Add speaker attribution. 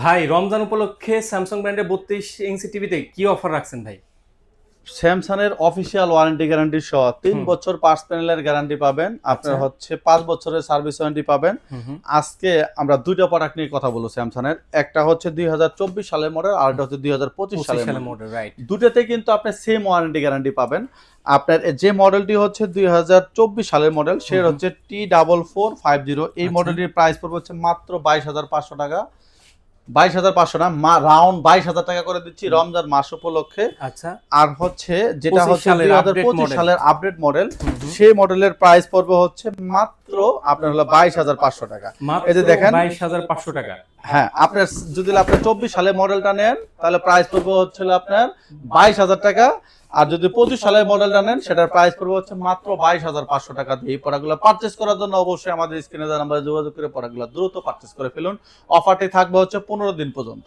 Speaker 1: ভাই রমজান উপলক্ষে স্যামসাং ব্র্যান্ডের 32 ইঞ্চি টিভিতে কি অফার রাখছেন ভাই?
Speaker 2: স্যামসাং এর অফিসিয়াল ওয়ারেন্টি গ্যারান্টি সহ 3 বছর পার্টস প্যানেলের গ্যারান্টি পাবেন।
Speaker 1: আচ্ছা।
Speaker 2: আপনার হচ্ছে 5 বছরের সার্ভিস ওয়ারেন্টি পাবেন।
Speaker 1: হুম হুম।
Speaker 2: আজকে আমরা দুইটা প্রোডাক্ট নিয়ে কথা বলবো স্যামসাং এর। একটা হচ্ছে 2024 সালের মডেল আর একটা হচ্ছে 2025
Speaker 1: 25
Speaker 2: সালের
Speaker 1: সালের
Speaker 2: মডেল।
Speaker 1: Model, right.
Speaker 2: দুটাতে কিন্তু আপনি সেম ওয়ারেন্টি গ্যারান্টি পাবেন। আপনার যে মডেলটি হচ্ছে 2024 সালের মডেল সে
Speaker 1: হুম হুম।
Speaker 2: হচ্ছে T4450। এই
Speaker 1: আচ্ছা।
Speaker 2: মডেলটির প্রাইস পড়বে হচ্ছে মাত্র 22,500 টাকা। 22,500 না, রাউন্ড 22,000 টাকা করে দিচ্ছি রমজান মাস উপলক্ষে।
Speaker 1: আচ্ছা।
Speaker 2: আর হচ্ছে যেটা
Speaker 1: 25
Speaker 2: হচ্ছে
Speaker 1: সালের আপডেট
Speaker 2: 2025
Speaker 1: মডেল।
Speaker 2: সালের আপডেট মডেল,
Speaker 1: হুম হুম।
Speaker 2: সেই মডেলের প্রাইস পড়বে হচ্ছে মাত্র আপনার হলো 22,500 টাকা। এই যে
Speaker 1: মাত্র
Speaker 2: দেখেন,
Speaker 1: 22,500 টাকা।
Speaker 2: হ্যাঁ আপনার যদি আপনি 24 সালের মডেলটা নেন তাহলে প্রাইস পড়বে হচ্ছে আপনার 22,000 টাকা। আর যদি 25 সালের মডেলটা নেন সেটার প্রাইস পড়বে হচ্ছে মাত্র 22,500 টাকা দিয়ে। এই প্রোডাক্টগুলো পারচেজ করার জন্য অবশ্যই আমাদের স্ক্রিনে দেওয়া নাম্বারে যোগাযোগ করে প্রোডাক্টগুলো দ্রুত পারচেজ করে ফেলুন। অফারটি থাকবে হচ্ছে 15 দিন পর্যন্ত।